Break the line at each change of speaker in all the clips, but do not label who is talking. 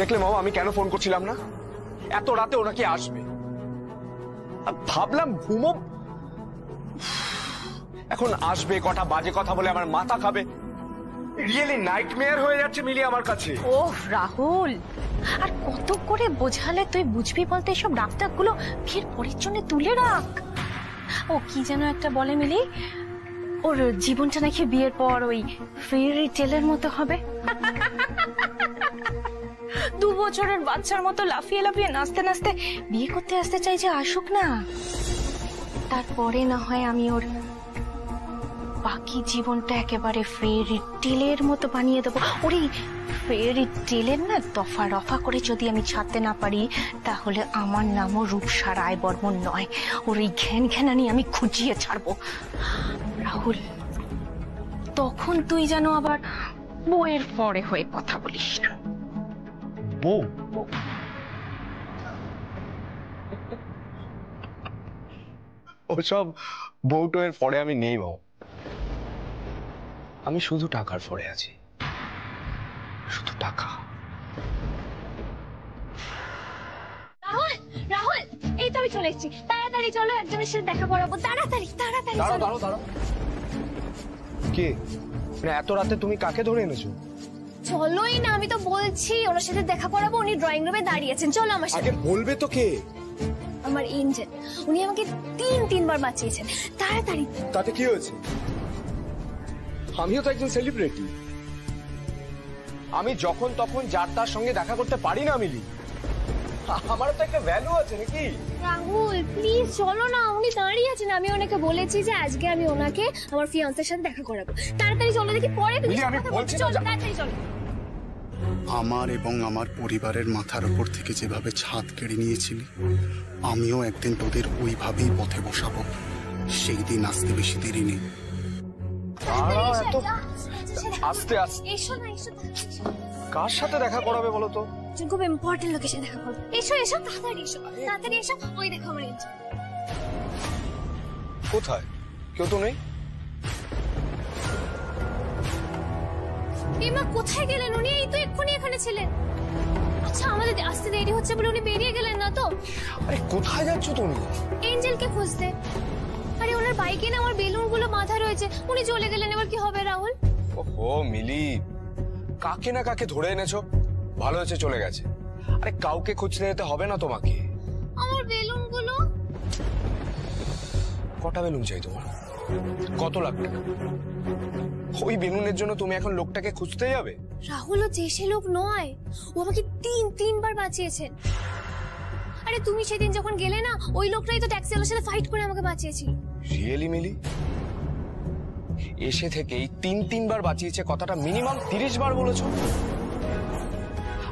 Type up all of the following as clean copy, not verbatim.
দেখলে মামা আমি কেন ফোন করছিলাম না? এত রাতে ওরা কি আসবে? ভাবলাম ঘুমো, এখন আসবে কটা বাজে কথা বলে আমার মাথা খাবে। রিয়েলি নাইটমেয়ার হয়ে যাচ্ছে মিলি আমার কাছে।
ওহ রাহুল, আর কত করে বোঝালে তুই বুঝবি বলতে? এসব রাগটাগুলো বিয়ের পরের জন্য তুলে রাখ। ও কি যেন একটা বলে মিলি, ওর জীবনটা নাকি বিয়ের পর ওই ফেয়ারি টেলের মতো হবে। 2 বছরের বাচ্চার মতো লাফিয়ে লাফিয়ে নাচতে নাচতে বিয়ে করতে আসতে চাই, যে আসুক না, তারপরে না হয় আমি ওর বাকি জীবনটা একেবারে ফেয়ারি টেলের মতো বানিয়ে দেবো। ওর এই ফেয়ারি টেলের না দফা রফা করে যদি আমি ছাড়তে না পারি, তাহলে আমার নামও রূপসা রায় বর্মন নয়। ওর এই ঘ্যান ঘ্যানানি আমি খুঁজিয়ে ছাড়বো। রাহুল, তখন তুই যেন আবার বউয়ের পরে হয়ে কথা বলিস না।
বউ? ওসব বউটোয়ের পরে আমি নেই বাবু, আমি শুধু টাকার পরে আছি, শুধু টাকা।
রাহুল, রাহুল, এই তো আমি চলে এসেছি। তাড়াতাড়ি চলো, একজনের সাথে দেখা করাবো। তাড়াতাড়ি তাড়াতাড়ি
দাঁড়াও
চলো।
দাঁড়াও দাঁড়াও, কে এত রাতে তুমি কাকে ধরে এনেছো?
চলোই না, আমি তো বলছি ওনার সাথে দেখা করাবো। উনি ড্রয়িং রুমে দাঁড়িয়ে আছেন, চলো আমার সাথে।
আগে বলবে তো কে?
আমার এঞ্জেল, উনি আমাকে 3 বার বাঁচিয়েছেন। তাড়াতাড়ি।
তাতে কি হয়েছে? আমিও তো একজন সেলিব্রিটি, আমি যখন তখন যার তার সঙ্গে দেখা করতে পারি না মিলি, আমারও তো একটা ভ্যালু আছে নাকি?
রাহুল প্লিজ চলো না, উনি দাঁড়িয়ে আছেন। আমি ওনাকে বলেছি যে আজকে আমি ওনাকে আমার ফিয়ান্সের সাথে দেখা করাবো। তাড়াতাড়ি চলো, দেখি পরে তুমি
আমি বলছি
চলো, তাড়াতাড়ি চলো।
আমার এবং আমার পরিবারের মাথার উপর থেকে যেভাবে ছাদ কেড়ে নিয়েছিলি, আমিও একদিন তোদের ওইভাবেই পথে বসাবো। সেই দিন আসতে বেশি দেরি নেই।
আস্তে আস্তে।
এসো না, এসো।
কার সাথে দেখা করাবে বলো তো?
খুব ইম্পর্টেন্ট লোকের সাথে দেখা করবো। এসো এসো, তাড়াতাড়ি এসো, তাড়াতাড়ি এসো। ওই দেখো আমার এঞ্জেল।
কোথায়? কেউ তো নেই।
এমা কোথায় গেলেন উনি? এই তো এক্ষুনি এখানে ছিলেন। আচ্ছা আমাদের আসতে দেরি হচ্ছে বলে উনি বেরিয়ে গেলেন না তো?
আরে কোথায় যাচ্ছ তুমি?
এঞ্জেলকে খুঁজতে। আরে ওনার বাইকে না আমার বেলুন গুলো মাথা রয়েছে, উনি চলে গেলেন। এবার কি হবে রাহুল?
ওহো মিলি, কাকে না কাকে ধরে এনেছো, ভালো হয়েছে চলে গেছে। আরে কাউকে খুঁজতে যেতে হবে না তোমাকে।
আমার বেলুন গুলো।
কটা বেলুন চাই তোমার? কত লাগবে? ওই বেলুনের জন্য তুমি এখন লোকটাকে খুঁজতে যাবে?
রাহুল ও যে সে লোক নয়, ও আমাকে 3বার বাঁচিয়েছেন। আরে তুমি সেদিন যখন গেলে না, ওই লোকটাই তো ট্যাক্সিওয়ালার সাথে ফাইট করে আমাকে বাঁচিয়েছিল।
রিয়েলি মিলি? এসে থেকেই 3বার বাঁচিয়েছে কথাটা মিনিমাম 30 বার বলেছো।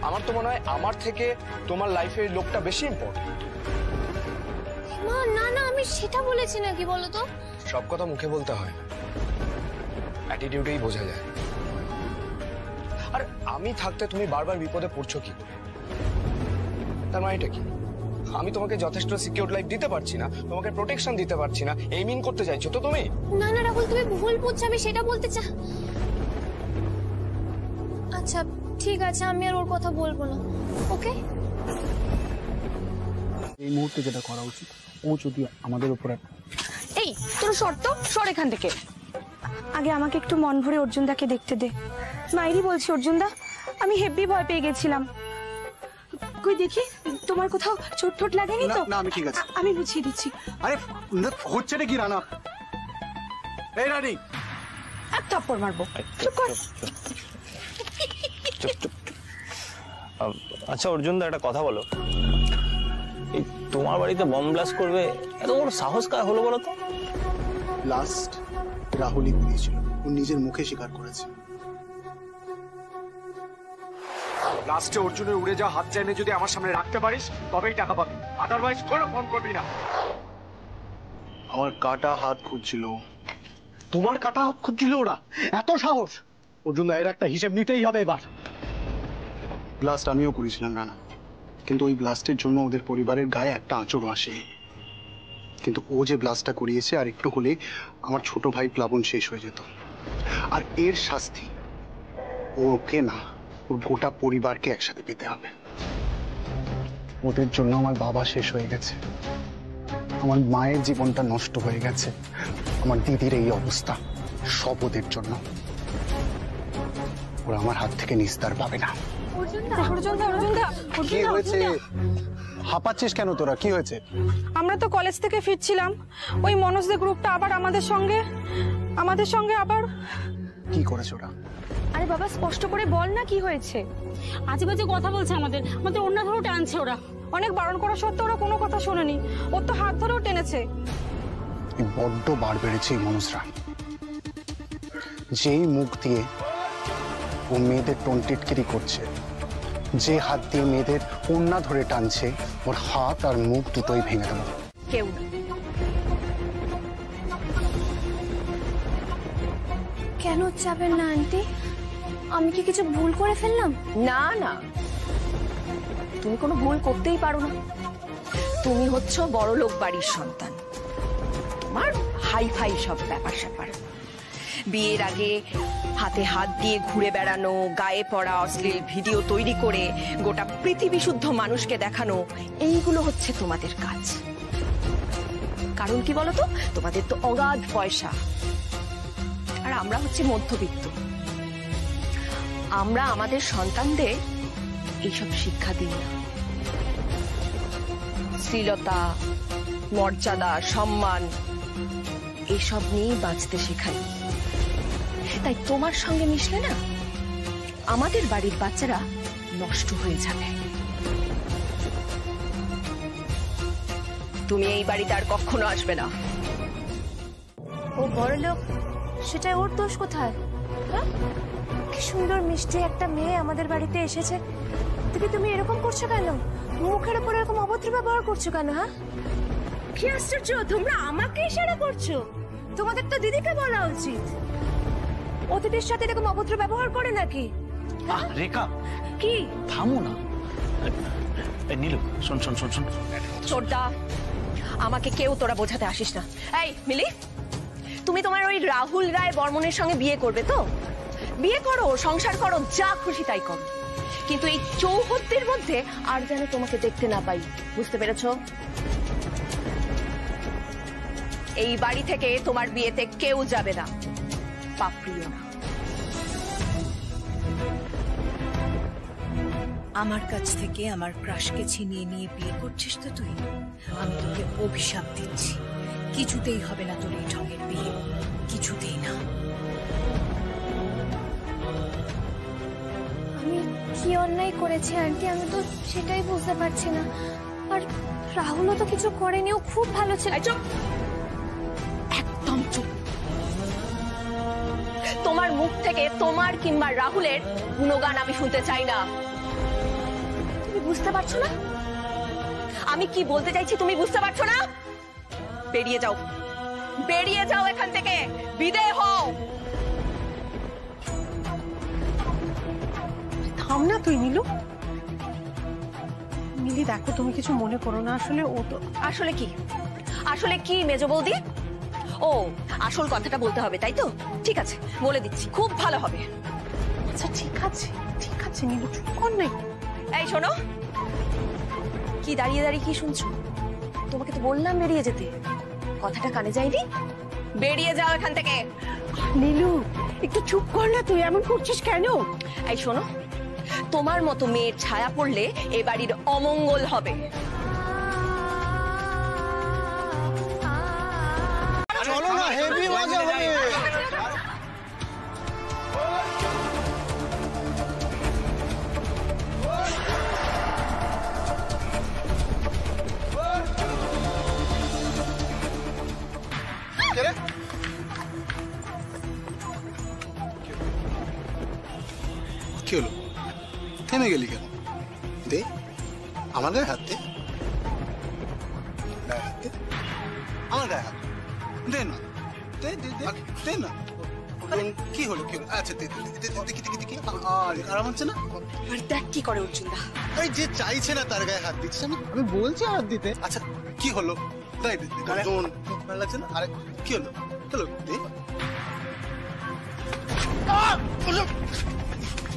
আমার তো মনে হয় আমার থেকে তোমার লাইফের লোকটা বেশি ইম্পর্টেন্ট।
না না, আমি সেটা বলেছি নাকি বলো তো?
সব কথা মুখে বলতে হয় না, অ্যাটিটিউডেই বোঝা যায়। আর আমি থাকতে তুমি বারবার বিপদে পড়ছো কি করে? তার মানে এটা কি? আমি তোমাকে যথেষ্ট সিকিউর লাইফ দিতে পারছি না, তোমাকে প্রোটেকশন দিতে পারছি না, এই মিন করতে চাইছো তো তুমি?
না না রাহুল, তুমি ভুল বুঝছো, আমি সেটা বলতে চাই। আচ্ছা ঠিক আছে, আমি আর ওর কথা বলবো না, ওকে?
এই মুহূর্তে যেটা করা উচিত, ও যদি আমাদের উপরে।
এই তোর শর্ত, সর এখান থেকে। আগে আমাকে একটু মন ভরে অর্জুনদাকে দেখতে দে। মাইরি বলছি অর্জুনদা, আমি হেব্বি ভয় পেয়ে গেছিলাম। কই দেখি তোমার কোথাও চোট টোট লাগেনি তো?
না আমি ঠিক আছে,
আমি বুঝিয়ে দিচ্ছি।
আরে হচ্ছে নাকি রানা? এই রানী,
এক থাপ্পড় মারবো, চুপ কর।
আচ্ছা অর্জুনদা, একটা কথা বলো, এই তোমার বাড়িতে বম ব্লাস্ট করবে এত বড় সাহস কার হলো বলো তো?
লাস্ট রাহুলই করিয়েছিল, ও নিজের মুখে স্বীকার করেছে।
লাস্টে অর্জুনের উড়ে যাওয়া হাত চাইনে যদি আমার সামনে রাখতে পারিস তবেই টাকা পাবি, আদারওয়াইজ কোনো ফোন করবি না।
আমার কাটা হাত খুঁজছিল।
তোমার কাটা হাত খুঁজছিল ওরা? এত সাহস? অর্জুন এর একটা হিসেব নিতেই হবে এবার।
ব্লাস্ট আমিও করেছিলাম রানা, কিন্তু ওই ব্লাস্টের জন্য ওদের পরিবারের গায়ে একটা আঁচড় আসে। কিন্তু ও যে ব্লাস্টটা করিয়েছে, আর একটু হলে আমার ছোট ভাই প্লাবন শেষ হয়ে যেত। আর এর শাস্তি ওকে না, ওর গোটা পরিবারকে একসাথে পেতে হবে। ওদের জন্য আমার বাবা শেষ হয়ে গেছে, আমার মায়ের জীবনটা নষ্ট হয়ে গেছে, আমার দিদির এই অবস্থা, সব ওদের জন্য। ওরা আমার হাত থেকে নিস্তার পাবে না। কি হয়েছে? হাঁপাচ্ছিস কেন তোরা? কি হয়েছে?
আমরা তো কলেজ থেকে ফিরছিলাম, ওই মনোজদের গ্রুপটা আবার আমাদের সঙ্গে আবার।
কি করেছে ওরা?
আরে বাবা স্পষ্ট করে বল না কি হয়েছে।
আজে বাজে কথা বলছে, আমাদের অন্য ধরো টানছে ওরা।
অনেক বারণ করা সত্ত্বেও ওরা কোনো কথা শোনেনি, ওর তো হাত ধরেও টেনেছে।
বড্ড বার বেড়েছে এই মনুষরা। যেই মুখ দিয়ে ও মেয়েদের টন্টিটকিরি করছে, যে হাত দিয়ে মেয়েদের ওড়না ধরে টানছে, ওর হাত আর মুখ দুটোই ভেঙে দেবো।
কেউ না।
কেন যাবেন না আন্টি? আমি কি কিছু ভুল করে ফেললাম?
না না, তুমি কোনো ভুল করতেই পারো না। তুমি হচ্ছ বড় লোক বাড়ির সন্তান, তোমার হাই ফাই সব ব্যাপার স্যাপার। বিয়ের আগে হাতে হাত দিয়ে ঘুরে বেড়ানো, গায়ে পড়া অশ্লীল ভিডিও তৈরি করে গোটা পৃথিবী শুদ্ধ মানুষকে দেখানো, এইগুলো হচ্ছে তোমাদের কাজ। কারণ কি বলতো, তোমাদের তো অগাধ পয়সা, আর আমরা হচ্ছে মধ্যবিত্ত। আমরা আমাদের সন্তানদের এইসব শিক্ষা দিই না। শ্লীলতা, মর্যাদা, সম্মান এইসব নিয়েই বাঁচতে শেখাই। তাই তোমার সঙ্গে মিশলে না আমাদের বাড়ির বাচ্চারা নষ্ট হয়ে যাবে। তুমি এই বাড়িতে আর কখনো আসবে না।
ও বড় লোক, সেটা ওর দোষ কোথায়? হ্যাঁ, কি সুন্দর মিষ্টি একটা মেয়ে আমাদের বাড়িতে এসেছে, তুমি এরকম করছো কেন? মুখের উপর এরকম অভদ্র ব্যবহার করছো কেন? হ্যাঁ, কি আশ্চর্য, তোমরা আমাকে ইশারা করছো? তোমাদের তো দিদিকে বলা উচিত। অতিথির সাথে এরকম অভদ্র ব্যবহার করে নাকি?
রেখা,
কি?
থামো না। নীলু, শোন শোন শোন শোন।
ছোটদা, আমাকে কেউ তোরা বোঝাতে আসিস না। এই মিলি, তুমি তোমার ওই রাহুল রায় বর্মনের সঙ্গে বিয়ে করবে তো? বিয়ে করো, সংসার করো, যা খুশি তাই করো, কিন্তু এই চৌহদ্দির মধ্যে আর যেন তোমাকে দেখতে না পাই। বুঝতে পেরেছো? এই বাড়ি থেকে তোমার বিয়েতে কেউ যাবে না, পাপড়িও না।
আমার কাছ থেকে আমার ক্রাশকে ছিনিয়ে নিয়ে বিয়ে করছিস তো তুই? আমি তোকে অভিশাপ দিচ্ছি, কিছুতেই হবে না তোর এই ঢঙের বিয়ে, কিছুতেই না।
আমি কি অন্যায় করেছি আন্টি? আমি তো সেটাই বুঝতে পারছি না। আর রাহুলও তো কিছু করেনি, ও খুব ভালো ছিল।
একদম চুপ। তোমার মুখ থেকে তোমার কিংবা রাহুলের গুণগান আমি শুনতে চাই না। তুমি বুঝতে পারছো না আমি কি বলতে চাইছি? তুমি বুঝতে পারছো না? বেরিয়ে যাও, বেরিয়ে যাও এখান থেকে, বিদায় হও।
থাম না তুই নীলু। মিলি দেখো, তুমি কিছু মনে করো না, আসলে ও তো।
আসলে কি? আসলে কি মেজো বৌদি? ও, আসল কথাটা বলতে হবে তাই তো? ঠিক আছে, বলে দিচ্ছি, খুব ভালো হবে।
আচ্ছা ঠিক আছে, ঠিক আছে নীলু, চুপ কর না।
এই শোনো, কি দাঁড়িয়ে দাঁড়িয়ে কি শুনছো? তোমাকে তো বললাম বেরিয়ে যেতে, কথাটা কানে যায়নি? বেরিয়ে যাও এখান থেকে।
নীলু একটু চুপ কর না, তুই এমন করছিস কেন?
এই শোনো, তোমার মতো মেয়ের ছায়া পড়লে এ বাড়ির অমঙ্গল হবে।
চলো না, হেভি মজা হবে। কি হলো? থেমে গেলি কেন? দে আমার গায়ে হাত দে, গায়ে হাত দে, আমার গায়ে হাত দে না, দে দে দে দে না। কি হলো? কি হলো? আচ্ছা দে দে, দেখি দেখি দেখি। আরাম হচ্ছে না?
আর দেখ কি করে অর্জুনদা।
আরে যে চাইছে না তার গায়ে হাত দিচ্ছে না, আমি বলছি হাত দিতে। আচ্ছা কি হলো? তাই দে, অর্জুন ভালো লাগছে না? আরে কি হলো? হলো দে।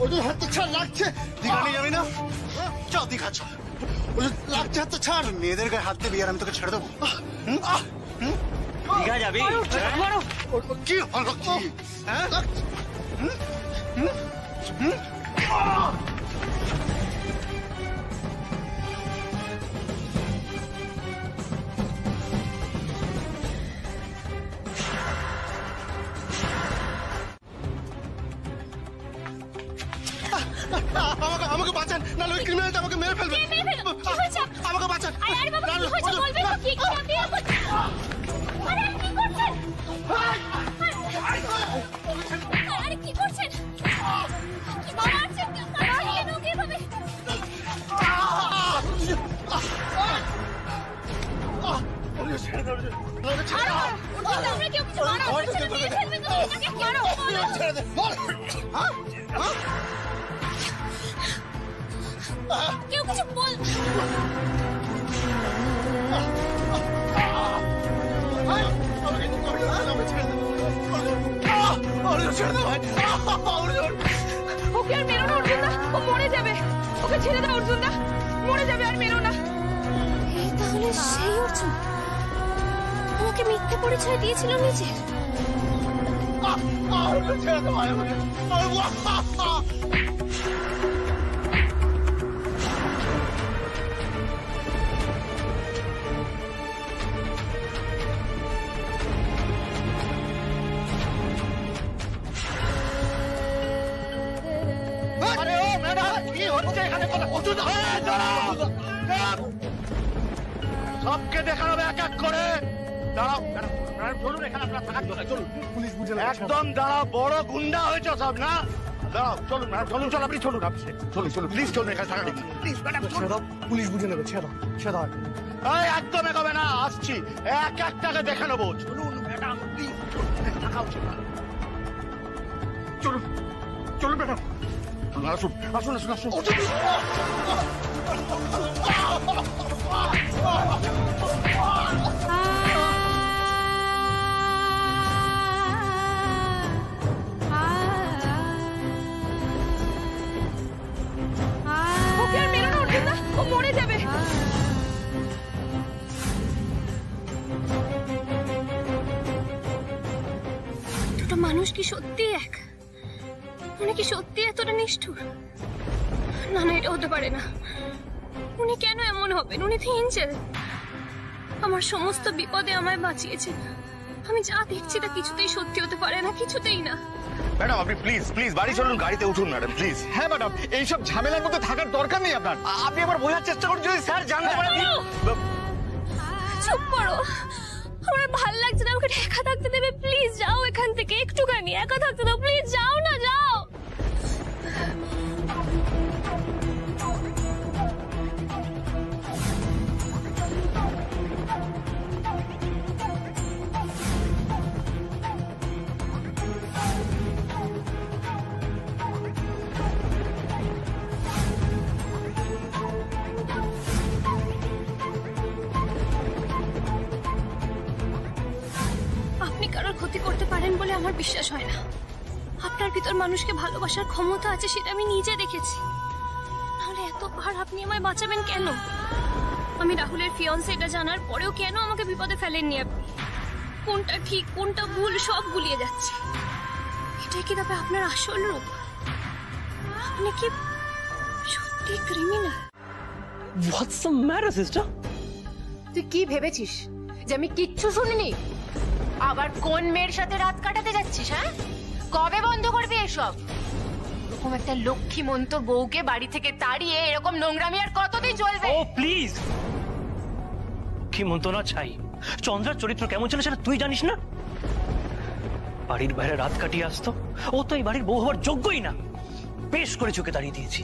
ওদের হাত তো ছাড়, লাগছে। দীঘা নিয়ে যাবি না? চল দীঘা চল। লাগছে হাত তো ছাড়। মেয়েদের গায়ে হাত দিবি আর আমি তোকে ছেড়ে দেবো?
দীঘা যাবি?
কি হলো কি? হ্যাঁ? আমাকে বাঁচান, নাহলে ওই ক্রিমিনালটা আমাকে মেরে ফেলবে। আমাকে বাঁচান।
কেউ কিছু বল।
ওকে আর মেরো না অর্জুনদা, ও মরে যাবে। ওকে ছেড়ে দাও অর্জুনদা, মরে যাবে, আর মেরো না।
তাহলে সেই অর্জুন আমাকে মিথ্যে পরিচয় দিয়েছিল নিজের।
সবকে দেখানো হবে এক এক করে। দাঁড়াও, চলুন, এখানে আপনারা থাকার জন্য চলুন। পুলিশ বুঝে একদম দাঁড়াও, বড় গুন্ডা হয়েছে সব না? দাঁড়াও, চলুন ম্যাডাম, চলুন, চল আপনি চলুন, আপনি চলুন, চলুন, প্লিজ চলুন, এখানে থাকা প্লিজ ম্যাডাম, ছেড়ে দাও, পুলিশ বুঝে নেবে, ছেড়ে দাও, ছেড়ে দাও। একদম এগোবে না, আসছি, এক একটাকে দেখে নেবো। চলুন ম্যাডাম, প্লিজ থাকা উচিত। চলুন, চলুন ম্যাডাম, আসুন, আসুন, আসুন, আসুন।
ওকে আর মেরো না অর্জুনদা, ও মরে যাবে।
দুটো মানুষ কি সত্যি এক? উনি কি সত্যি এতটা নিষ্ঠুর? না না, এটা হতে পারে না। উনি কেন এমন হবেন? উনি তো এঞ্জেল। আমার সমস্ত বিপদে আমায় বাঁচিয়েছেন। আমি যা দেখছি তা কিছুতেই সত্যি হতে পারে না, কিছুতেই না।
ম্যাডাম আপনি প্লিজ প্লিজ বাড়ি চলুন, গাড়িতে উঠুন ম্যাডাম প্লিজ।
হ্যাঁ ম্যাডাম, এইসব ঝামেলার মধ্যে থাকার দরকার নেই আপনার। আপনি আবার বোঝার চেষ্টা করুন, যদি স্যার জানতে পারেন।
চুপ করো, আমার ভাল লাগছে না। আমাকে একা থাকতে দেবে প্লিজ? যাও এখান থেকে, একটুখানি একা থাকতে দাও প্লিজ। যাও না, যাও। আপনি কারোর ক্ষতি করতে পারেন বলে আমার বিশ্বাস হয় না। আপনার ভিতর মানুষকে ভালোবাসার ক্ষমতা আছে, সেটা আমি নিজে দেখেছি। নাহলে এতবার আপনি আমায় বাঁচাবেন কেন? আমি রাহুলের ফিয়ান্সে এটা জানার পরেও কেন আমাকে বিপদে ফেলেননি আপনি? কোনটা ঠিক কোনটা ভুল সব গুলিয়ে যাচ্ছে। এটাই কি তবে আপনার আসল রূপ? আপনি কি সত্যি criminal?
What's the matter sister?
তুই কি ভেবেছিস যে আমি কিচ্ছু শুনিনি? আবার কোন মেয়ের সাথে রাত কাটাতে যাচ্ছিস? হ্যাঁ, কবে বন্ধ করবি এসব? এরকম একটা লক্ষ্মীমন্ত বউকে বাড়ি থেকে তাড়িয়ে এরকম নোংরামি আর কতদিন চলবে?
ও প্লিজ, কি মন্ত না চাই। চন্দ্রার চরিত্র কেমন ছিল সেটা তুই জানিস না? বাড়ির বাইরে রাত কাটিয়ে আসতো। ও তো এই বাড়ির বউ হওয়ার যোগ্যই না। বেশ করে চোখে দাঁড়িয়ে দিয়েছি।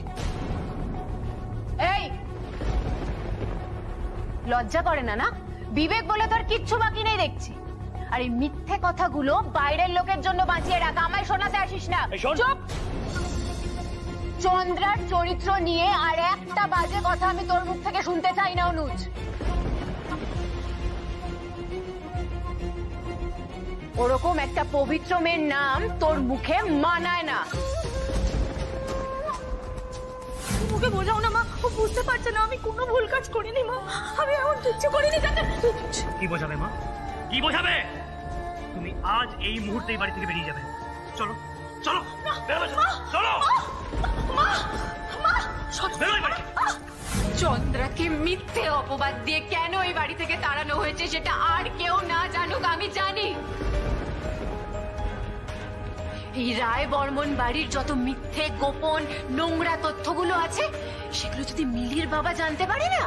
এই লজ্জা করে না? না বিবেক বলে তোর কিচ্ছু বাকি নেই দেখছি। আর এই মিথ্যে কথাগুলো বাইরের লোকের জন্য বাঁচিয়ে রাখ, আমায় শোনাতে আসিস না। চুপ। চন্দ্রার চরিত্র নিয়ে আর একটা বাজে কথা আমি তোর মুখ থেকে শুনতে চাই না অনুজ। ওরকম একটা পবিত্র মেয়ের নাম তোর মুখে মানায় না।
ওকে বোঝাও না মা, ও বুঝতে পারছে না আমি কোনো ভুল কাজ করিনি মা, আমি এমন কিচ্ছু করিনি যাতে।
কি বোঝাবে মা, কি বোঝাবে? তুমি আজ এই মুহূর্তে এই বাড়ি থেকে বেরিয়ে যাবে। চলো চলো চলো।
চন্দ্রাকে মিথ্যে অপবাদ দিয়ে কেন এই বাড়ি থেকে তাড়ানো হয়েছে সেটা আর কেউ না জানুক, আমি জানি। এই রায় বর্মন বাড়ির যত মিথ্যে গোপন নোংরা তথ্যগুলো আছে সেগুলো যদি মিলির বাবা জানতে পারে না,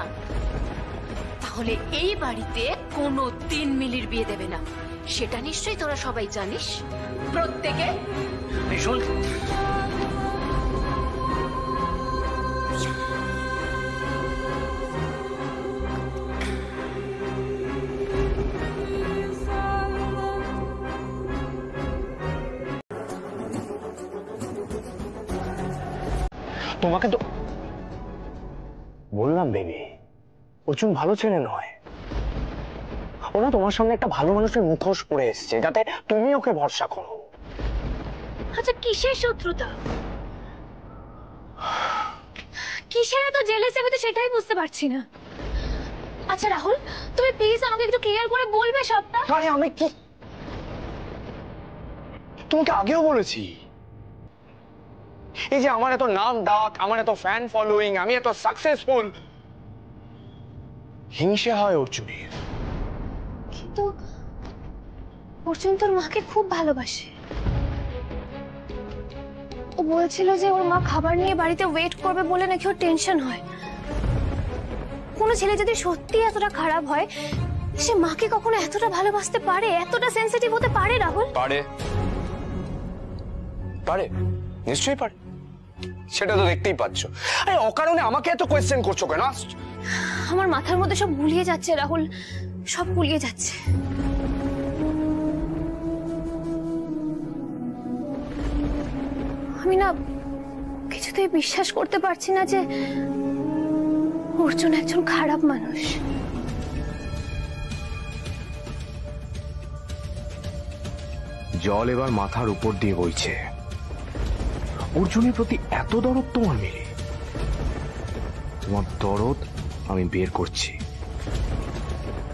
তাহলে এই বাড়িতে কোনো দিন মিলির বিয়ে দেবে না। সেটা নিশ্চয়ই তোরা সবাই জানিস প্রত্যেকে।
শোন,
তোমাকে তো বললাম বেবি, অর্জুন ভালো ছেলে নয়। ও না তোমার সামনে একটা ভালো মানুষের মুখোশ পরে এসছে যাতে তুমি ওকে ভরসা করো।
আচ্ছা কিসের শত্রুতা, কিসের এত জেলাসি, আমি তো সেটাই বুঝতে পারছি না। আচ্ছা রাহুল, তুমি প্লিজ আমাকে একটু ক্লিয়ার করে বলবে সবটা।
আরে আমি কি তোমাকে আগেও বলেছি, এই যে আমার এত নাম ডাক, আমার এত ফ্যান ফলোইং, আমি এত সাকসেসফুল, হিংসে হয় অর্জুনের।
কিন্তু অর্জুন তোর মাকে খুব ভালোবাসে। ও বলছিল যে ওর মা খাবার নিয়ে বাড়িতে ওয়েট করবে বলে নাকি ওর টেনশন হয়। কোনো ছেলে যদি সত্যি এতটা খারাপ হয়, সে মাকে কখনো এতটা ভালোবাসতে পারে, এতটা সেনসিটিভ হতে পারে? রাহুল
পারে, পারে, নিশ্চয়ই পারে, সেটা তো দেখতেই পাচ্ছ। আরে অকারণে আমাকে এত কোয়েশ্চেন করছো কেন?
আমার মাথার মধ্যে সব গুলিয়ে যাচ্ছে রাহুল, সব গুলিয়ে যাচ্ছে। আমি না কিছুতেই বিশ্বাস করতে পারছি না যে অর্জুন একজন খারাপ মানুষ।
জল এবার মাথার উপর দিয়ে বইছে। অর্জুনের প্রতি এত দরদ তোমার মেরে? তোমার দরদ আমি বের করছি,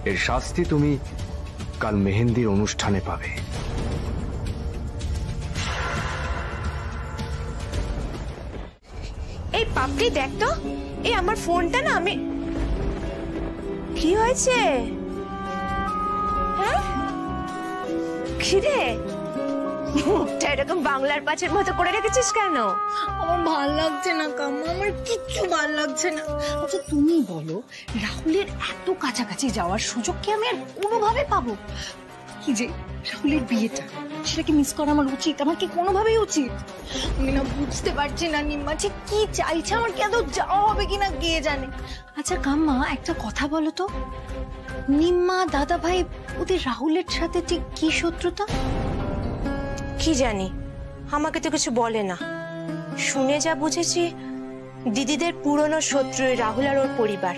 এর শাস্তি তুমি কাল মেহেন্দির অনুষ্ঠানে পাবে।
এই পাপড়ি দেখ তো, এই আমার ফোনটা না, আমি কি হয়েছে? হ্যাঁ কি রে, মুখটা এরকম বাংলার পাঁচের মতো করে রেখেছিস কেন?
আমার ভাল লাগছে না কাম্মা, আমার কিচ্ছু ভাল লাগছে না। আচ্ছা তুমি বলো, রাহুলের এত কাছাকাছি যাওয়ার সুযোগ কি আমি আর কোনোভাবে পাবো? কি যে রাহুলের বিয়েটা, সেটা কি মিস করা আমার উচিত? আমার কি কোনোভাবেই উচিত? আমি না বুঝতে পারছি না নিম্মা ঠিক কি চাইছে, আমার কি আদৌ যাওয়া হবে কিনা কে জানে। আচ্ছা কাম্মা একটা কথা বলো তো, নিম্মা দাদা ভাই ওদের রাহুলের সাথে ঠিক কি শত্রুতা?
কি জানি, আমাকে তো কিছু বলে না। শুনে যা বুঝেছি, দিদিদের পুরনো শত্রু রাহুল আর ওর পরিবার,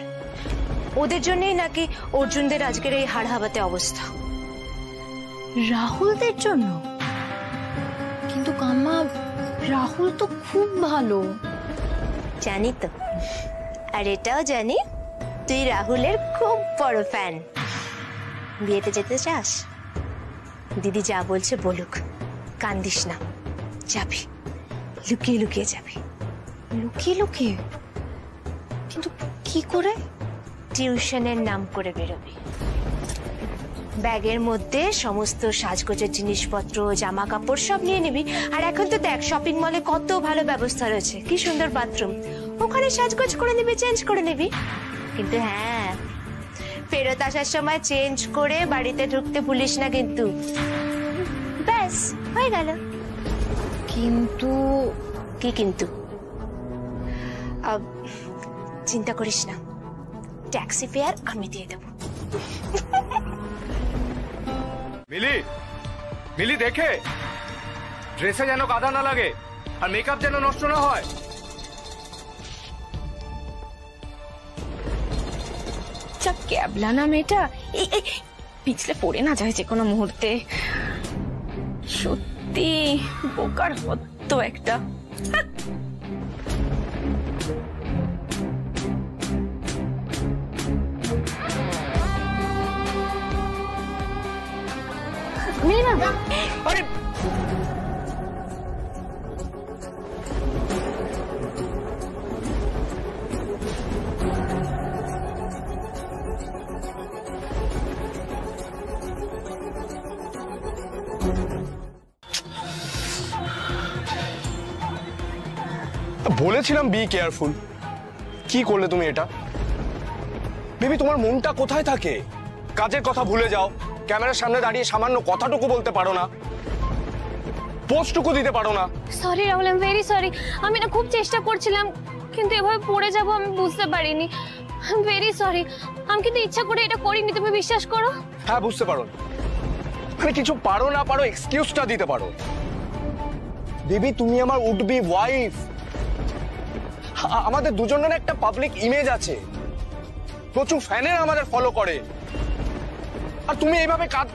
ওদের জন্যই নাকি অর্জুনদের আজকের এই হাড় হাবাতে অবস্থা।
রাহুলদের জন্য? কিন্তু কাম্মা রাহুল তো খুব ভালো।
জানি তো, আর এটাও জানি তুই রাহুলের খুব বড় ফ্যান। বিয়েতে যেতে চাস? দিদি যা বলছে বলুক, কান্দিস না, যাবি, লুকিয়ে লুকিয়ে যাবি।
লুকিয়ে লুকিয়ে? কিন্তু কি করে?
টিউশনের নাম করে বেরোবি। ব্যাগের মধ্যে সমস্ত সাজগোজের জিনিসপত্র, জামা কাপড় সব নিয়ে নিবি। আর এখন তো দেখ শপিং মলে কত ভালো ব্যবস্থা রয়েছে, কি সুন্দর বাথরুম, ওখানে সাজগোজ করে নিবি, চেঞ্জ করে নিবি। কিন্তু হ্যাঁ, ফেরত আসার সময় চেঞ্জ করে বাড়িতে ঢুকতে ভুলিস না কিন্তু। ব্যাস হয়ে গেল।
কিন্তু
কি কিন্তু? চিন্তা করিস না, ট্যাক্সি ফেয়ার আমি দিয়ে দেবো।
মিলি, মিলি দেখে ড্রেসে যেন কাদা না লাগে আর মেকআপ যেন নষ্ট না হয়।
যা ক্যাবলা না মেয়েটা, এই পিছলে পড়ে না যায় যে কোনো মুহূর্তে। সত্যি বোকার হতো একটা।
মিলি ম্যাম,
আরে বলেছিলাম বি কেয়ারফুল। কি করলে তুমি এটা? বেবি, তোমার মনটা কোথায় থাকে? কাজের কথা ভুলে যাও, ক্যামেরার সামনে দাঁড়িয়ে সামান্য কথাটুকু বলতে পারো না, পোস্টটুকু দিতে পারো না।
Sorry Rahul, I am very sorry. আমি না খুব চেষ্টা করছিলাম, কিন্তু এভাবে পড়ে যাব আমি বুঝতে পারিনি। I am very sorry. আমি কিন্তু ইচ্ছা করে এটা করিনি, তুমি বিশ্বাস করো।
হ্যাঁ, বুঝতে পারো। মানে কিছু পারো না পারো, এক্সকিউজটা দিতে পারো। বেবি, তুমি আমার উড বি ওয়াইফ। আমাদের দুজনের একটা পাবলিক ইমেজ আছে, প্রচুর ফ্যানের আমাদের ফলো করে, আর তুমি এইভাবে কাজ।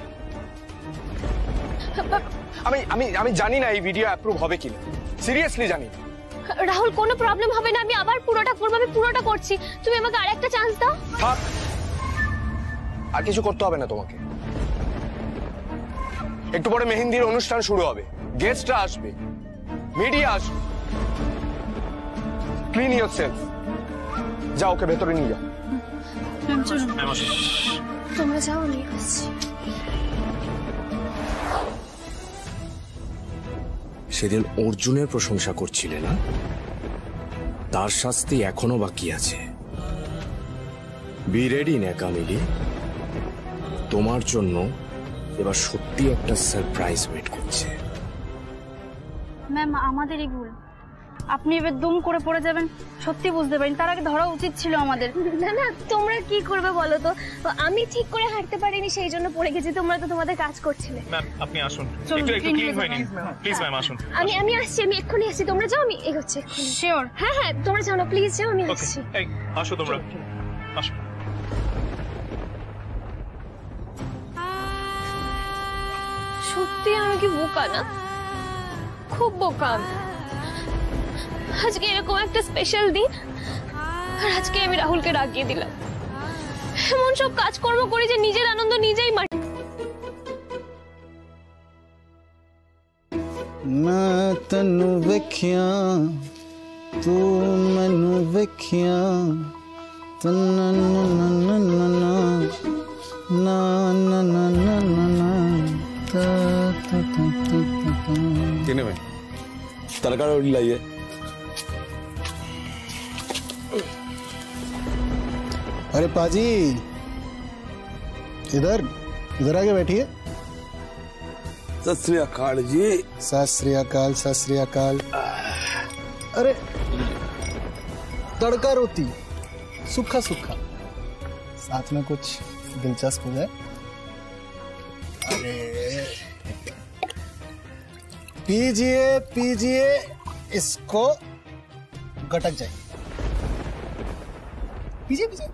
আমি আমি আমি জানি না এই ভিডিও অ্যাপ্রুভ হবে কিনা, সিরিয়াসলি জানি।
রাহুল, কোনো প্রবলেম হবে না, আমি আবার পুরোটা করবো, আমি পুরোটা করছি। তুমি আমাকে আরেকটা চান্স দাও।
থাক, আর কিছু করতে হবে না তোমাকে। একটু পরে মেহেন্দির অনুষ্ঠান শুরু হবে, গেস্টরা আসবে, মিডিয়া আসবে। Clean yourself. যাও, ওকে ভেতরে নিয়ে যাও।
তোমরা যাও, আমি আসছি।
সেদিন অর্জুনের প্রশংসা করছিলে না? তার শাস্তি এখনো বাকি আছে। বি রেডি নেকা মিলি, তোমার জন্য এবার সত্যি একটা সারপ্রাইজ ওয়েট করছে।
ম্যাম আমাদেরই ভুল, আপনি এবার দুম করে পড়ে যাবেন সত্যি বুঝতে পারেন, তার আগে ধরা উচিত ছিল আমাদের।
না না, তোমরা কি করবে বলো তো? আমি ঠিক করে হাঁটতে পারিনি, সেই জন্য পড়ে গেছি। তোমরা তো তোমাদের কাজ করছিলে।
ম্যাম আপনি আসুন, একটু ক্লিন হয়ে নিন প্লিজ। ম্যাম আসুন।
আমি আসছি, আমি এক্ষুনি আসছি। তোমরা যাও, আমি এগোচ্ছি।
শিওর?
হ্যাঁ হ্যাঁ, তোমরা যাও না, প্লিজ যাও, আমি আসছি।
এই আসো তোমরা, আসো।
সত্যি আমি কি বোকা না? খুব বোকা আমি। আজকে এরকম একটা স্পেশাল দিন, আর আজকে আমি রাহুলকে রাগিয়ে দিলাম। এমন সব কাজকর্ম করি যে নিজের আনন্দ নিজেই মাটি।
না তনু বেখিয়া তু মনু বেখিয়া তন্না না না না না না না না না না না তা তা তা তা।
किने में तड़का रोटी लाइए।
अरे पाजी, इधर इधर आके बैठिए।
सत श्री अकाल जी।
सत श्री अकाल, सत श्री अकाल। अरे तड़का रोटी, सूखा सूखा, साथ में कुछ दिलचस्प हो जाए। अरे पीजिए पीजिए, इसको गटक जाए। पीजिए पीजिए।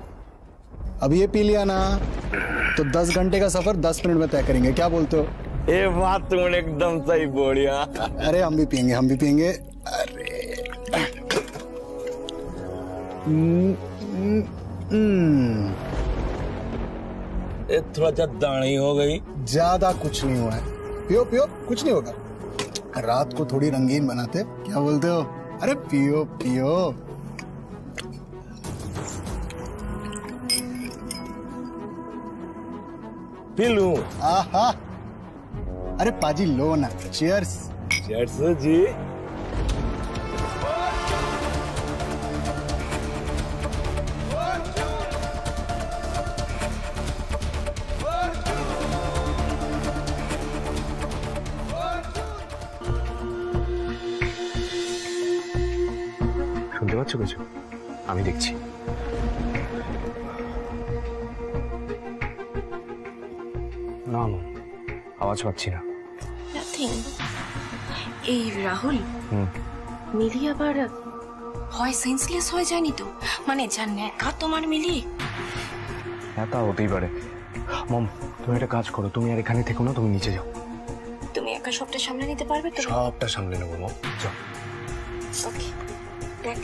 अब ये पी लिया ना तो 10 घंटे का सफर 10 मिनट में तय करेंगे, क्या बोलते हो?
ये बात तुमने एकदम सही बोली।
अरे हम भी पियेंगे, हम भी पियेंगे। अरे
ये थोड़ा ज्यादा नहीं हो गई?
ज्यादा कुछ नहीं हुआ है, पियो पियो, कुछ नहीं होगा। रात को थोड़ी रंगीन बनाते, क्या बोलते हो? अरे पियो पियो।
पी लूं?
आहा, अरे पाजी लो ना। चीयर्स।
चीयर्स जी।
শুনতে পাচ্ছ কিছু? আমি দেখছি। না না, আওয়াজ পাচ্ছি না।
নাথিং। এই রাহুল, মিলি আবার হয় সেন্সলেস হয়ে যায়নি তো? মানে যা ন্যাকা তোমার মিলি।
হ্যাঁ, তা হতেই পারে। মম, তুমি একটা কাজ করো, তুমি আর এখানে থেকো না, তুমি নিচে যাও।
তুমি একা সবটা সামলে নিতে পারবে তো?
সবটা সামলে নেবো মম, যাও।
ওকে, দেখ।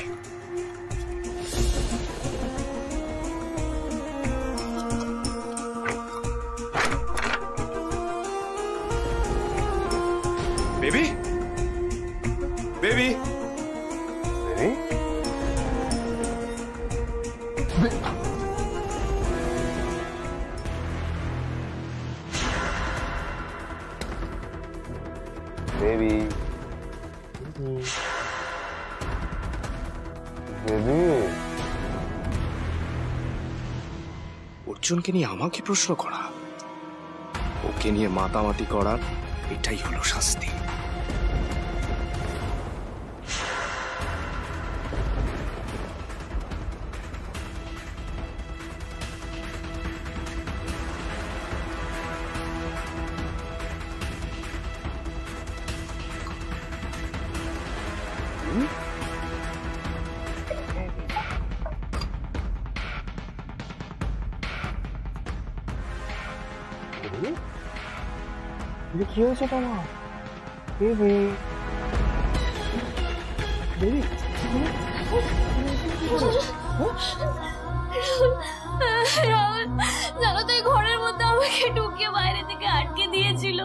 বেবি বেবি বেবি অর্জুনকে নিয়ে আমাকে প্রশ্ন করা, ওকে নিয়ে মাতামাতি করার এটাই হলো শাস্তি। কি হয়েছে তোমার বেবি? বেবি
রাহুল জানো তো, এই ঘরের মধ্যে আমাকে ঢুকিয়ে বাইরে থেকে আটকে দিয়েছিল,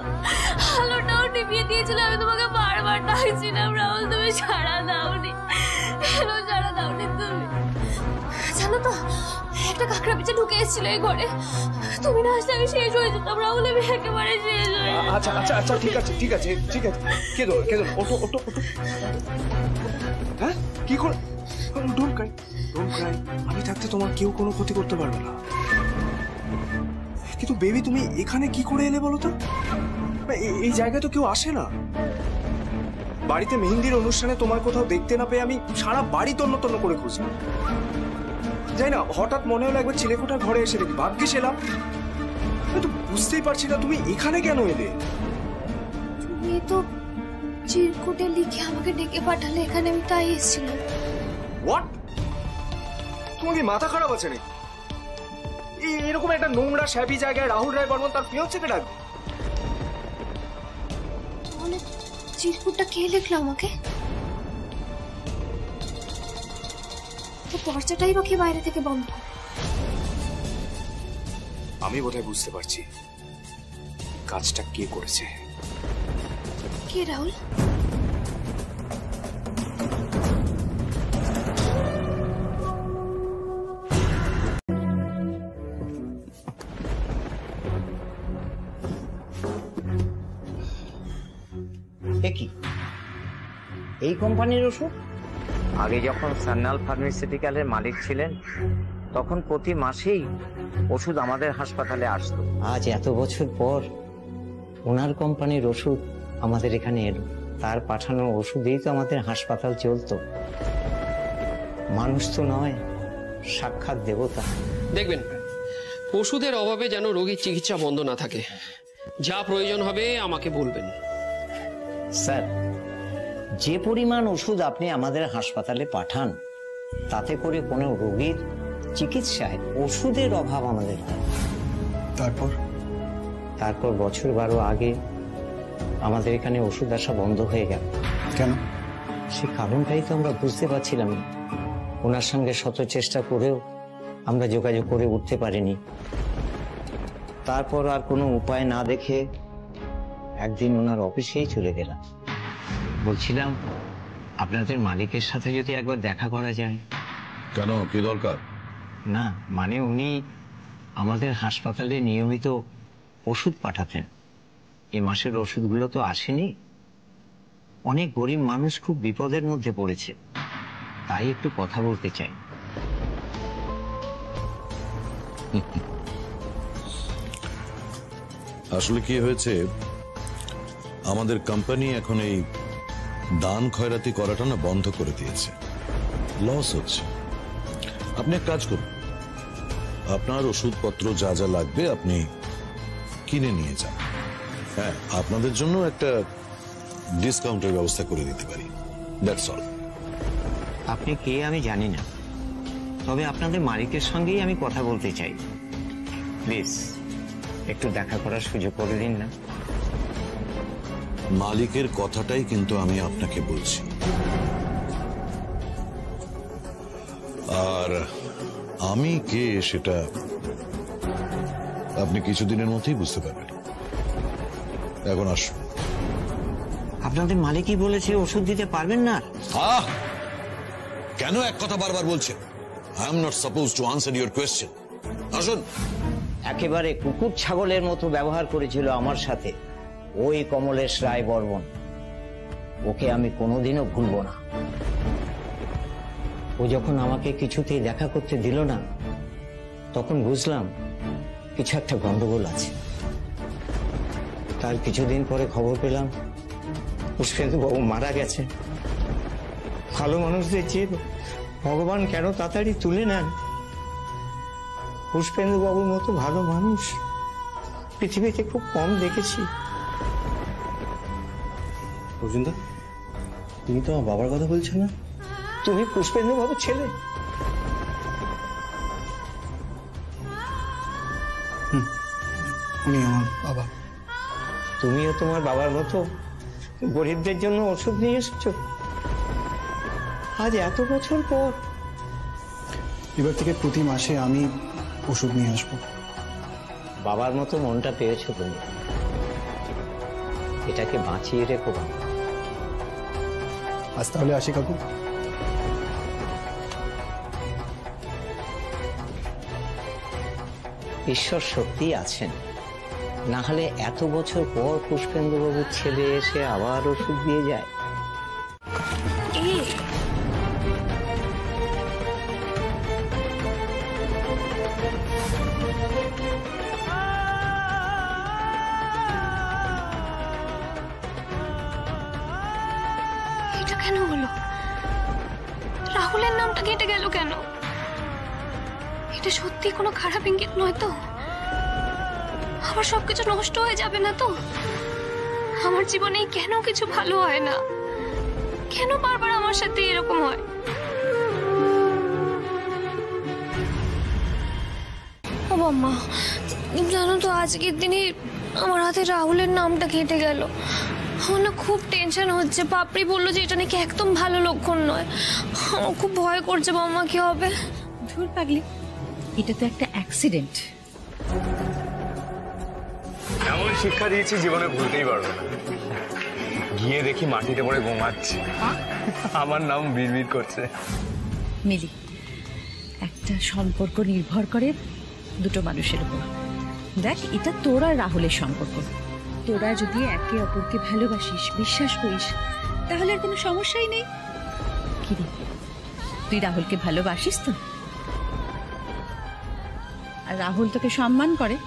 আলোটাও নিভিয়ে দিয়েছিল। আমি তোমাকে বারবার ডাকছিলাম রাহুল, তুমি সাড়া দাওনি। কেন সাড়া দাওনি তুমি? জানো তো, একটা কাকড়া পিছে ঢুকে এসেছিল এই ঘরে, তুমি না আসলে আমি শেষ হয়ে যেতাম রাহুল, আমি একেবারে শেষ হয়ে যেতাম।
আচ্ছা আচ্ছা আচ্ছা ঠিক আছে ঠিক আছে ঠিক আছে, কেঁদো কেঁদো, ওটো ওটো ওটো। হ্যাঁ কি করে? ডোন্ট ক্রাই ডোন্ট ক্রাই, আমি থাকতে তোমার কেউ কোনো ক্ষতি করতে পারবে না। কিন্তু বেবি তুমি এখানে কি করে এলে বলো তো? এই জায়গায় তো কেউ আসে না। বাড়িতে মেহেন্দির অনুষ্ঠানে তোমার কোথাও দেখতে না পেয়ে আমি সারা বাড়ি তন্ন তন্ন করে খুঁজলাম, যাই না, হঠাৎ মনে হলো একবার ছেলেকোটার ঘরে এসে দেখি, ভাগ্যিস এলাম। আমি তো বুঝতেই পারছি না তুমি এখানে কেন এলে।
তুমি তো চিরকুটে লিখে আমাকে ডেকে পাঠালে এখানে, আমি তাই এসেছিলাম।
হোয়াট? তোমার কি মাথা খারাপ আছে নাকি? এরকম একটা নোংরা শ্যাপি জায়গায় রাহুল রায় বর্মন তার ফিয়ান্সেকে ডাকবে?
তাহলে চিরকুটটা কে লিখলো আমাকে? তো দরজাটাই বা কে বাইরে থেকে বন্ধ করে?
আমি বোধহয় বুঝতে পারছি কাজটা কে করেছে।
কে রাহুল?
কি এই কোম্পানির ওষুধ? আগে যখন সান্যাল ফার্মাসিউটিক্যালের মালিক ছিলেন তখন প্রতি মাসেই ওষুধ আমাদের হাসপাতালে আসতো। আজ এত বছর পর ওনার কোম্পানির ওষুধ আমাদের এখানে এলো, তার পাঠানো ওষুধেই তো আমাদের হাসপাতাল চলতো। মানুষ তো নয়, সাক্ষাৎ দেবতা।
দেখবেন ওষুধের অভাবে যেন রোগীর চিকিৎসা বন্ধ না থাকে। যা প্রয়োজন হবে আমাকে বলবেন।
স্যার, যে পরিমাণ ওষুধ আপনি আমাদের হাসপাতালে পাঠান তাতে করে কোনো রোগীর চিকিৎসায় ওষুধের অভাব আমাদের হয়। তারপর বছর 12 আগে আমাদের এখানে ওষুধ আসা বন্ধ হয়ে গেল।
কেন?
সে কারণটাই তো আমরা বুঝতে পারছিলাম না। ওনার সঙ্গে শত চেষ্টা করেও আমরা যোগাযোগ করে উঠতে পারিনি। তারপর আর কোনো উপায় না দেখে একদিন ওনার অফিসেই চলে গেলাম। বলছিলাম আপনাদের মালিকের সাথে যদি একবার দেখা করা যায়।
কেন, কি দরকার?
না মানে উনি আমাদের হাসপাতালে নিয়মিত ওষুধ পাঠাতেন, এ মাসের ওষুধগুলো তো আসেনি। অনেক গরিব মানুষ খুব বিপদের মধ্যে পড়েছে, তাই একটু কথা বলতে চাই।
আসলে কি হয়েছে, আমাদের কোম্পানি এখন এই দান খয়রাতি করাটা না বন্ধ করে দিয়েছে, লস হচ্ছে। আপনি এক কাজ করুন, আপনার ওষুধপত্র যা যা লাগবে আপনি কিনে নিয়ে যান। হ্যাঁ, আপনাদের জন্য একটা ডিসকাউন্টের ব্যবস্থা করে দিতে পারি, দ্যাটস অল।
আপনি কে আমি জানি না, তবে আপনাদের মালিকের সঙ্গেই আমি কথা বলতে চাই। প্লিজ একটু দেখা করার সুযোগ করে দিন না।
মালিকের কথাটাই কিন্তু আমি আপনাকে বলছি, আর আমি কে সেটা আপনি কিছুদিনের মধ্যেই বুঝতে পারবেন। এখন আসুন।
আপনাদের মালিকই বলেছে ওষুধ দিতে পারবেন না।
কেন এক কথা বারবার বলছেন? I am not suppose two answer your question. আসুন।
একেবারে কুকুর ছাগলের মতো ব্যবহার করেছিল আমার সাথে ওই কমলেশ রায় বর্মন। ওকে আমি কোনোদিনও ভুলবো না। ও যখন আমাকে কিছুতেই দেখা করতে দিল না, তখন বুঝলাম কিছু একটা গন্ডগোল আছে। তার কিছুদিন পরে খবর পেলাম পুষ্পেন্দু বাবু মারা গেছে। ভালো মানুষদের যে ভগবান কেন তাড়াতাড়ি তুলে নেন। পুষ্পেন্দু বাবুর মতো ভালো মানুষ পৃথিবীতে খুব কম দেখেছি।
অর্জুনদা, তুমি তো আমার বাবার কথা বলছো না?
তুমি পুষ্পেন্দু বাবুর ছেলে।
উনি আমার বাবা।
তুমিও তোমার বাবার মতো গরিবদের জন্য ওষুধ নিয়ে এসেছো আজ এত বছর পর।
এবার থেকে প্রতি মাসে আমি ওষুধ নিয়ে আসবো।
বাবার মতো মনটা পেয়েছো তুমি, এটাকে বাঁচিয়ে রেখো বাবা।
আজ তাহলে আসি কাকু।
ঈশ্বর সত্যি আছেন, না হলে এত বছর পর পুষ্পেন্দু বাবুর ছেলে এসে আবার ওষুধ দিয়ে যায়।
এটা কেন হলো? রাহুলের নামটা কেটে গেল কেন? এটা সত্যি কোনো খারাপ ইঙ্গিত নয় তো? আমার সবকিছু নষ্ট হয়ে যাবে না তো? আমার জীবনে কেন কিছু ভালো হয় না? কেন বারবার আমার সাথে এরকম হয়? ও মাম্মা, জানো তো আজকের দিনে আমার হাতে রাহুলের নামটা কেটে গেল। আমার না খুব টেনশন হচ্ছে। পাপড়ি বললো যে এটা নাকি একদম ভালো লক্ষণ নয়। আমার খুব ভয় করছে মাম্মা, কি হবে?
ধুর পাগলি, এটা তো একটা অ্যাক্সিডেন্ট।
এমন শিক্ষা দিয়েছি জীবনে ভুলতেই পারবো না। গিয়ে দেখি মাটিতে পড়ে ঘুমাচ্ছে, আমার নাম বিড়বিড় করছে।
মিলি, একটা সম্পর্ক নির্ভর করে দুটো মানুষের উপর। দেখ, এটা তোর আর রাহুলের সম্পর্ক। তোরা যদি একে অপরকে ভালোবাসিস, বিশ্বাস করিস, তাহলে আর কোনো সমস্যাই নেই। কি রে, তুই রাহুলকে ভালোবাসিস তো? আর রাহুল তোকে সম্মান করে।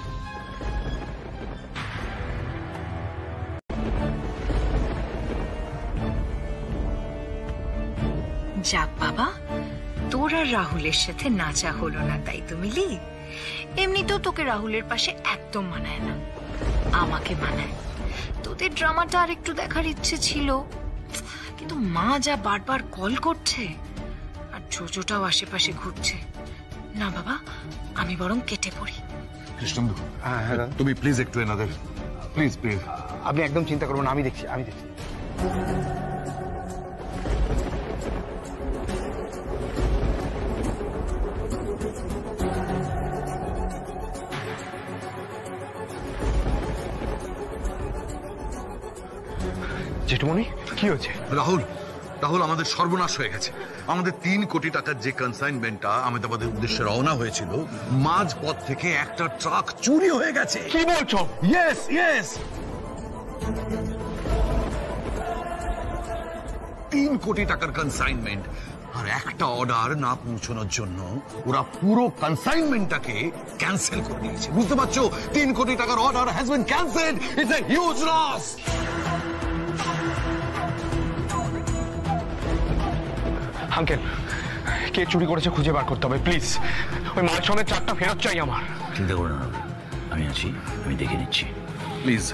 যাক বাবা, তোর আর রাহুলের সাথে নাচা হলো না, তাই তো মিলি? এমনিতেও তোকে রাহুলের পাশে একদম মানায় না, আমাকে মানায়। তোদের ড্রামাটা আর একটু দেখার ইচ্ছে ছিল, কিন্তু মা যা বারবার কল করছে আর জোজোটাও আশেপাশে ঘুরছে, না বাবা, আমি বরং কেটে পড়ি।
কৃষ্ণন্দু, তুমি প্লিজ একটু এনাদের, প্লিজ প্লিজ।
আপনি একদম চিন্তা করবেন না, আমি দেখছি। জেঠুমণি, কি হয়েছে?
রাহুল, রাহুল, আমাদের সর্বনাশ হয়ে গেছে। আমাদের 3 কোটি টাকার যে কনসাইনমেন্টটা আহমেদাবাদের উদ্দেশ্যে রওনা হয়েছিল, মাঝ পথ থেকে একটা ট্রাক চুরি হয়ে গেছে।
কি বলছো?
ইয়েস ইয়েস, 3 কোটি টাকার কনসাইনমেন্ট আর একটা অর্ডার না পৌঁছানোর জন্য ওরা পুরো কনসাইনমেন্টটাকে ক্যান্সেল করে দিয়েছে। বুঝতে পারছো? 3 কোটি টাকার order has been cancelled. It's a huge loss.
Uncle, কে চুরি করেছে খুঁজে বার করতে হবে প্লিজ। ওই মাল সমেত চারটা ফেরত চাই আমার।
চিন্তা করো না, আমি আছি, আমি দেখে নিচ্ছি।
প্লিজ।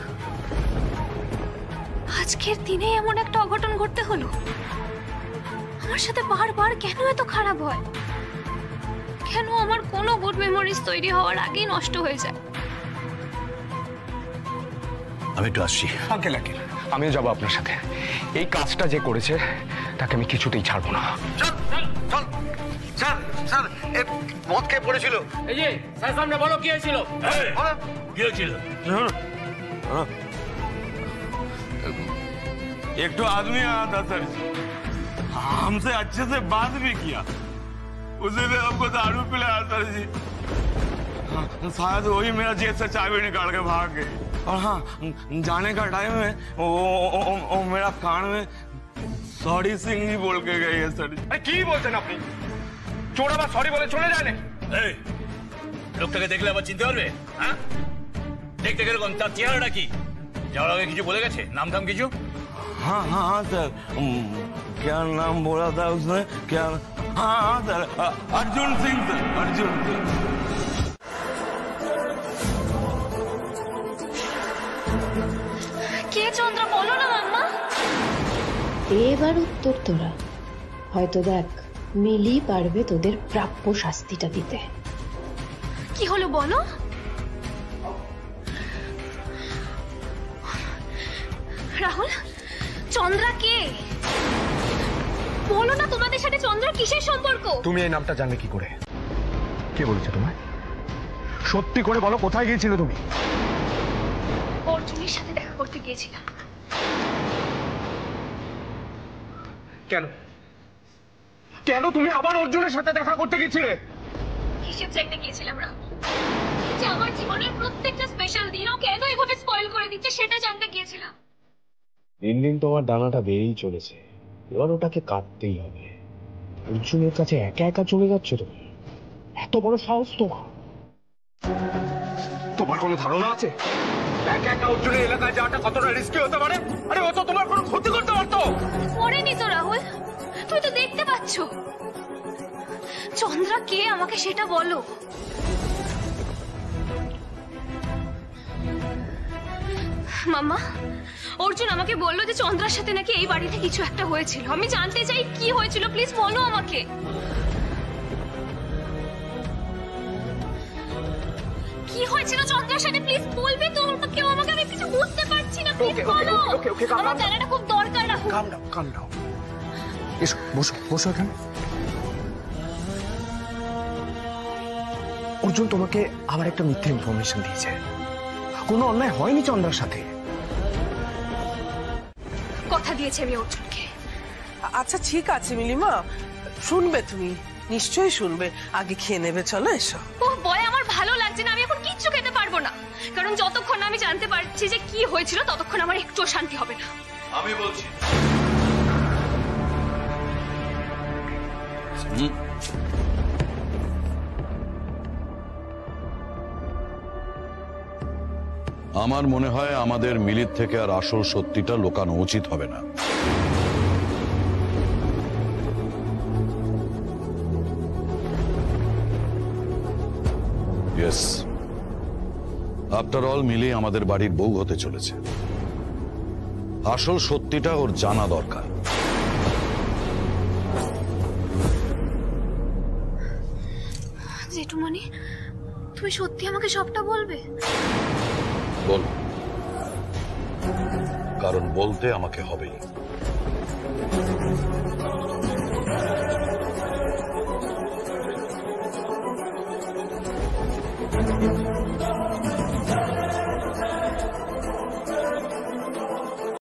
আজকের দিনে এমন একটা অঘটন ঘটতে হলো। আমার সাথে বারবার কেন এত খারাপ হয়? কেন আমার কোনো গুড মেমোরিজ তৈরি হওয়ার আগেই নষ্ট হয়ে যায়?
আমি একটু আসছি।
আঙ্কেল, আমিও যাবো আপনার সাথে। এই কাজটা যে করেছে তাকে আমি কিছুতেই ছাড়বো না।
চল চল চল। স্যার, স্যার, মদ খেয়ে পড়েছিল।
এই যে স্যার, সামনে বলো কি হয়েছিল?
কি হয়েছিল?
एक तो आदमी आया था सर जी, हमसे अच्छे से बात भी किया, उसी ने हमको दारू पिलाया सर जी। शायद वही मेरा जेब से चाबी निकाल के भाग गई। और हाँ, जाने का टाइम है वो मेरा कान में सॉरी सिंह जी बोल के गई है सर जी।
কি বলছেন আপনি? চোর আবার সরি বলে চলে যায় নাকি?
এই লোকটাকে দেখলে আবার চিনতে পারবে? হ্যাঁ, দেখতে কিরকম, তার চেহারাটা কি? যাওয়ার আগে কিছু বলে গেছে, নাম ধাম কিছু?
हाँ हाँ हाँ सर, क्या नाम बोला था उसने? क्या? हाँ हाँ सर, अर्जुन सिंह सर, अर्जुन सिंह।
কে চন্দ্র বলো না মাম্মা।
এবার উত্তর তোরা, হয়তো দেখ মিলি পারবে তোদের প্রাপ্য শাস্তিটা দিতে।
কি হলো বলো? রাহুল, চন্দ্রা কে? বলো না তোমাদের সাথে চন্দ্র কিসের সম্পর্ক?
তুমি এই নামটা জানলে কি করে? কে বলেছে তোমায়? সত্যি করে বলো, কোথায় গিয়েছিলে তুমি?
অর্জুনের সাথে দেখা করতে গিয়েছিলাম।
কেন কেন তুমি আবার অর্জুনের সাথে দেখা করতে গিয়েছিলে?
হিসেব চাইতে গিয়েছিলাম রাহুল, যে আমার জীবনের প্রত্যেকটা স্পেশাল দিনও কেন এভাবে স্পয়েল করে দিচ্ছে সেটা জানতে গিয়েছিলাম।
দিন দিন তোমার ডানাটা বেড়েই চলেছে, এবার ওটাকে কাটতেই হবে। অর্জুনের কাছে একা একা চলে যাচ্ছে তুমি? এত বড় সাহস তোমার? তোমার কোনো ধারণা আছে একা একা অর্জুনের এলাকায় যাওয়াটা কতটা রিস্কি হতে পারে? আরে ও তো তোমার কোনো ক্ষতি করতে পারতো।
করেনি তো রাহুল, তুমি তো দেখতে পাচ্ছ। চন্দ্রা কে আমাকে সেটা বলো। মাম্মা, অর্জুন আমাকে বললো যে চন্দ্রার সাথে নাকি এই বাড়িতে কিছু একটা হয়েছিল। আমি জানতে চাই কি হয়েছিল, প্লিজ বলো আমাকে। কি হয়েছিল চন্দ্রার সাথে, প্লিজ বলবে তো আমাকে? আমি কিছু বুঝতে পারছি না, প্লিজ বলো। আমার জানাটা খুব দরকার। রাহুল,
কাম ডাউন, এসো বসো বসো এখানে। অর্জুন তোমাকে আবার একটা মিথ্যে ইনফরমেশন দিয়েছে। কোনো অন্যায় হয়নি চন্দ্রার সাথে।
কথা দিয়েছে আমি অর্জুনকে।
আচ্ছা ঠিক আছে মিলিমা, শুনবে তুমি, নিশ্চয়ই শুনবে। আগে খেয়ে নেবে, চলো এসো।
ও বয়, আমার ভালো লাগছে না, আমি এখন কিচ্ছু খেতে পারবো না। কারণ যতক্ষণ আমি জানতে পারছি যে কি হয়েছিল ততক্ষণ আমার একটু শান্তি হবে না।
আমি বলছি
আমার মনে হয় আমাদের মিলির থেকে আর আসল সত্যিটা লুকানো উচিত হবে না। ইয়েস, আফটার অল মিলি আমাদের বাড়ির বউ হতে চলেছে। আসল সত্যিটা ওর জানা দরকার।
জেঠুমণি, তুমি সত্যি আমাকে সবটা বলবে?
বল, কারণ বলতে আমাকে হবেই।